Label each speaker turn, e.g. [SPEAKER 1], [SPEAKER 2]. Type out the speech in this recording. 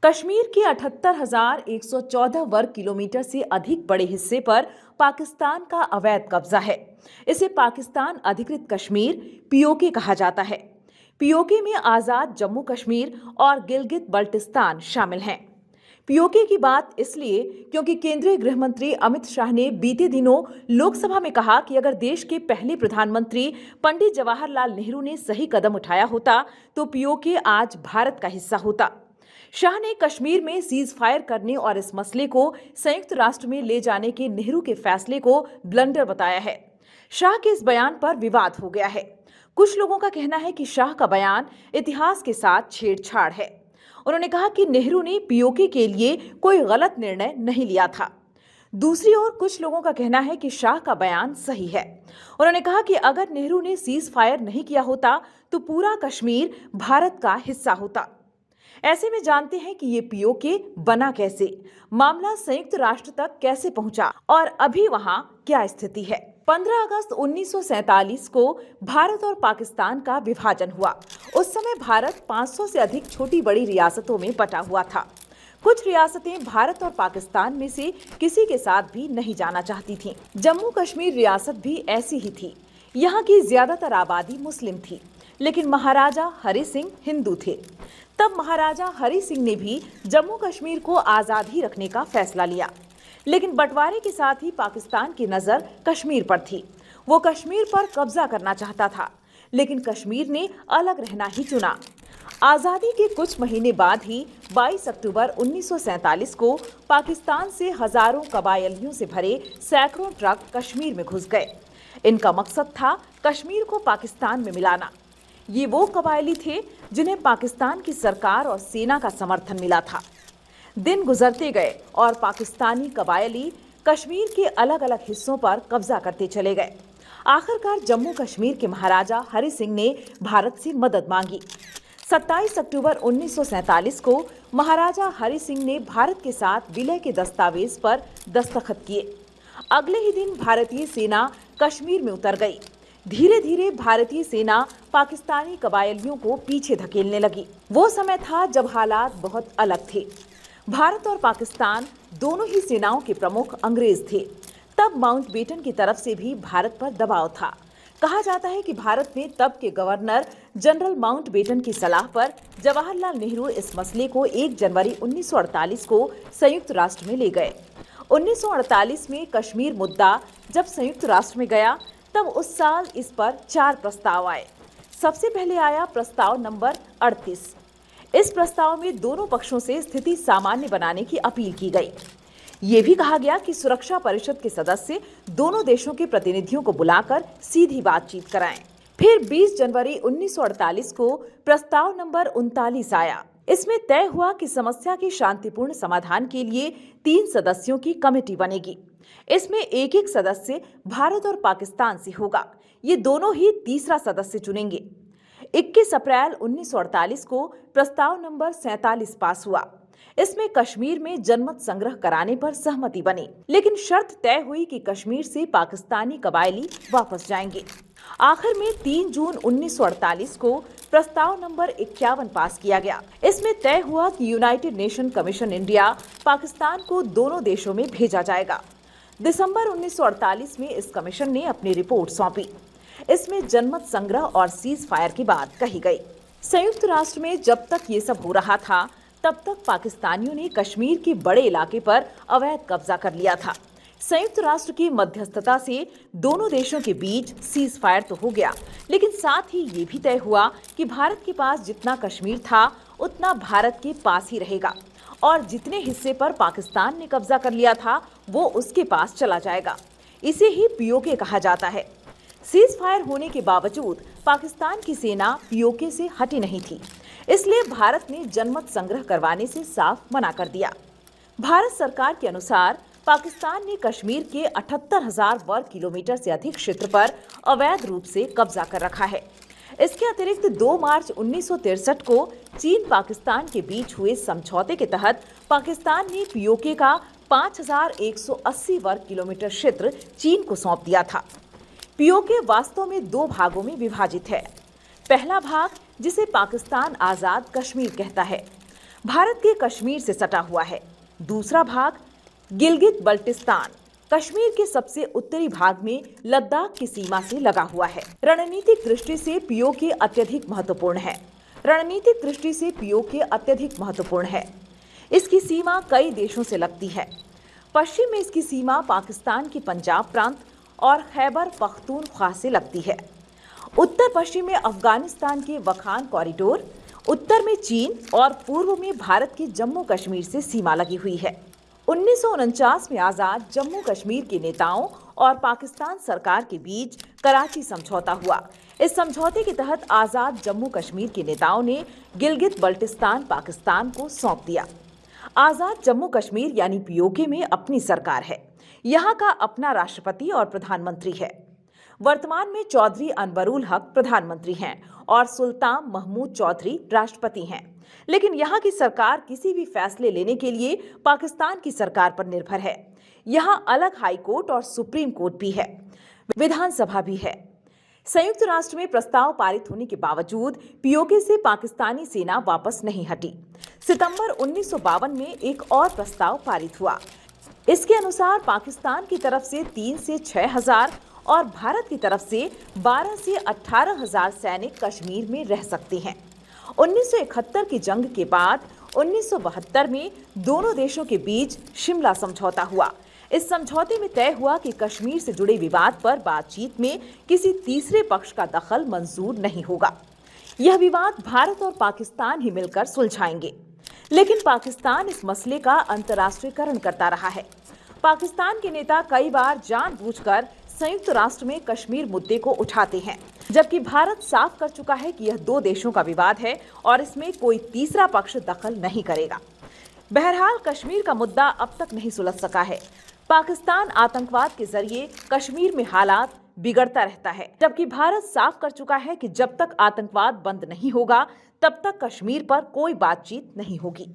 [SPEAKER 1] कश्मीर के 78,114 वर्ग किलोमीटर से अधिक बड़े हिस्से पर पाकिस्तान का अवैध कब्जा है। इसे पाकिस्तान अधिकृत कश्मीर पीओके कहा जाता है। पीओके में आजाद जम्मू कश्मीर और गिलगित बल्टिस्तान शामिल हैं। पीओके की बात इसलिए क्योंकि केंद्रीय गृह मंत्री अमित शाह ने बीते दिनों लोकसभा में कहा कि अगर देश के पहले प्रधानमंत्री पंडित जवाहरलाल नेहरू ने सही कदम उठाया होता तो पीओके आज भारत का हिस्सा होता। शाह ने कश्मीर में सीज फायर करने और इस मसले को संयुक्त राष्ट्र में ले जाने के नेहरू के फैसले को ब्लंडर बताया है। शाह के इस बयान पर विवाद हो गया है। कुछ लोगों का कहना है कि शाह का बयान इतिहास के साथ छेड़छाड़ है। उन्होंने कहा कि नेहरू ने पीओके के लिए कोई गलत निर्णय नहीं लिया था। दूसरी ओर कुछ लोगों का कहना है कि शाह का बयान सही है। उन्होंने कहा कि अगर नेहरू ने सीज फायर नहीं किया होता तो पूरा कश्मीर भारत का हिस्सा होता। ऐसे में जानते हैं कि ये पीओके बना कैसे, मामला संयुक्त राष्ट्र तक कैसे पहुंचा और अभी वहां क्या स्थिति है। 15 अगस्त 1947 को भारत और पाकिस्तान का विभाजन हुआ। उस समय भारत 500 से अधिक छोटी बड़ी रियासतों में बटा हुआ था। कुछ रियासतें भारत और पाकिस्तान में से किसी के साथ भी नहीं जाना चाहती थीं। जम्मू कश्मीर रियासत भी ऐसी ही थी। यहाँ की ज्यादातर आबादी मुस्लिम थी, लेकिन महाराजा हरि सिंह हिंदू थे। तब महाराजा हरि सिंह ने भी जम्मू कश्मीर को आजाद ही रखने का फैसला लिया, लेकिन बंटवारे के साथ ही पाकिस्तान की नजर कश्मीर पर थी। वो कश्मीर पर कब्जा करना चाहता था, लेकिन कश्मीर ने अलग रहना ही चुना। आजादी के कुछ महीने बाद ही 22 अक्टूबर 1947 को पाकिस्तान से हजारों कबायलियों से भरे सैकड़ों ट्रक कश्मीर में घुस गए। इनका मकसद था कश्मीर को पाकिस्तान में मिलाना। ये वो कबायली थे जिन्हें पाकिस्तान की सरकार और सेना का समर्थन मिला था। दिन गुजरते गए और पाकिस्तानी कबायली कश्मीर के अलग अलग हिस्सों पर कब्जा करते चले गए। आखिरकार जम्मू कश्मीर के महाराजा हरि सिंह ने भारत से मदद मांगी। 27 अक्टूबर 1947 को महाराजा हरि सिंह ने भारत के साथ विलय के दस्तावेज पर दस्तखत किए। अगले ही दिन भारतीय सेना कश्मीर में उतर गई। धीरे धीरे भारतीय सेना पाकिस्तानी कबायलियों को पीछे धकेलने लगी। वो समय था जब हालात बहुत अलग थे। भारत और पाकिस्तान दोनों ही सेनाओं के प्रमुख अंग्रेज थे। तब माउंटबेटन की तरफ से भी भारत पर दबाव था। कहा जाता है कि भारत ने तब के गवर्नर जनरल माउंटबेटन की सलाह पर जवाहरलाल नेहरू इस मसले को 1 जनवरी 1948 को संयुक्त राष्ट्र में ले गए। 1948 में कश्मीर मुद्दा जब संयुक्त राष्ट्र में गया तब उस साल इस पर 4 प्रस्ताव आए। सबसे पहले आया प्रस्ताव नंबर 38। इस प्रस्ताव में दोनों पक्षों से स्थिति सामान्य बनाने की अपील की गई। ये भी कहा गया कि सुरक्षा परिषद के सदस्य दोनों देशों के प्रतिनिधियों को बुलाकर सीधी बातचीत कराएं। फिर 20 जनवरी 1948 को प्रस्ताव नंबर 39 आया। इसमें तय हुआ कि समस्या के शांतिपूर्ण समाधान के लिए 3 सदस्यों की कमेटी बनेगी। इसमें एक एक सदस्य भारत और पाकिस्तान से होगा। ये दोनों ही तीसरा सदस्य चुनेंगे। 21 अप्रैल 1948 को प्रस्ताव नंबर 47 पास हुआ। इसमें कश्मीर में जनमत संग्रह कराने पर सहमति बनी, लेकिन शर्त तय हुई कि कश्मीर से पाकिस्तानी कबायली वापस जाएंगे। आखिर में 3 जून 1948 को प्रस्ताव नंबर 51 पास किया गया। इसमें तय हुआ कि United nation commission India Pakistan को दोनों देशों में भेजा जाएगा। दिसंबर 1948 में इस कमीशन ने अपनी रिपोर्ट सौंपी। इसमें जनमत संग्रह और सीज फायर की बात कही गई। संयुक्त राष्ट्र में जब तक ये सब हो रहा था तब तक पाकिस्तानियों ने कश्मीर के बड़े इलाके पर अवैध कब्जा कर लिया था। संयुक्त राष्ट्र की मध्यस्थता से दोनों देशों के बीच सीज फायर तो हो गया, लेकिन साथ ही ये भी तय हुआ कि भारत के पास जितना कश्मीर था उतना भारत के पास ही रहेगा और जितने हिस्से पर पाकिस्तान ने कब्जा कर लिया था वो उसके पास चला जाएगा। इसे ही पीओके कहा जाता है। सीज फायर होने के बावजूद पाकिस्तान की सेना पीओके से हटी नहीं थी, इसलिए भारत ने जनमत संग्रह करवाने से साफ मना कर दिया। भारत सरकार के अनुसार पाकिस्तान ने कश्मीर के 78,000 वर्ग किलोमीटर से अधिक क्षेत्र पर अवैध रूप से कब्जा कर रखा है। इसके अतिरिक्त 2 मार्च 1963 को चीन पाकिस्तान के बीच हुए समझौते के तहत पाकिस्तान ने पीओके का 5,180 वर्ग किलोमीटर क्षेत्र चीन को सौंप दिया था। पीओके वास्तव में 2 भागों में विभाजित है। पहला भाग, जिसे पाकिस्तान आजाद कश्मीर कहता है, भारत के कश्मीर से सटा हुआ है। दूसरा भाग गिलगित बल्टिस्तान कश्मीर के सबसे उत्तरी भाग में लद्दाख की सीमा से लगा हुआ है। रणनीतिक दृष्टि से पीओके अत्यधिक महत्वपूर्ण है। रणनीतिक दृष्टि से पीओके अत्यधिक महत्वपूर्ण है। इसकी सीमा कई देशों से लगती है। पश्चिम में इसकी सीमा पाकिस्तान के पंजाब प्रांत और खैबर पख्तूनख्वा से लगती है। उत्तर पश्चिम में अफगानिस्तान के वखान कॉरिडोर, उत्तर में चीन और पूर्व में भारत के जम्मू कश्मीर से सीमा लगी हुई है। 1949 में आजाद जम्मू कश्मीर के नेताओं और पाकिस्तान सरकार के बीच कराची समझौता हुआ। इस समझौते के तहत आजाद जम्मू कश्मीर के नेताओं ने गिलगित बल्टिस्तान पाकिस्तान को सौंप दिया। आजाद जम्मू कश्मीर यानी पीओके में अपनी सरकार है। यहाँ का अपना राष्ट्रपति और प्रधानमंत्री है। वर्तमान में चौधरी अनवरुल हक प्रधानमंत्री हैं और सुल्तान महमूद चौधरी राष्ट्रपति हैं। लेकिन यहाँ की सरकार किसी भी फैसले लेने के लिए पाकिस्तान की सरकार पर निर्भर है। यहाँ अलग हाई कोर्ट और सुप्रीम कोर्ट भी है, विधानसभा भी है। संयुक्त राष्ट्र में प्रस्ताव पारित होने के बावजूद पीओके से पाकिस्तानी सेना वापस नहीं हटी। सितंबर 1952 में एक और प्रस्ताव पारित हुआ। इसके अनुसार पाकिस्तान की तरफ से 3 से 6 हजार और भारत की तरफ से 12 से 18 हजार सैनिक कश्मीर में रह सकते हैं। 1971 की जंग के बाद 1972 में दोनों देशों के बीच शिमला समझौता हुआ। इस समझौते में तय हुआ कि कश्मीर से जुड़े विवाद पर बातचीत में किसी तीसरे पक्ष का दखल मंजूर नहीं होगा। यह विवाद भारत और पाकिस्तान ही मिलकर सुलझाएंगे। लेकिन पाकिस्तान इस मसले का अंतर्राष्ट्रीयकरण करता रहा है। पाकिस्तान के नेता कई बार जानबूझकर संयुक्त राष्ट्र में कश्मीर मुद्दे को उठाते हैं, जबकि भारत साफ कर चुका है कि यह दो देशों का विवाद है और इसमें कोई तीसरा पक्ष दखल नहीं करेगा। बहरहाल कश्मीर का मुद्दा अब तक नहीं सुलझ सका है। पाकिस्तान आतंकवाद के जरिए कश्मीर में हालात बिगड़ता रहता है, जबकि भारत साफ कर चुका है कि जब तक आतंकवाद बंद नहीं होगा तब तक कश्मीर पर कोई बातचीत नहीं होगी।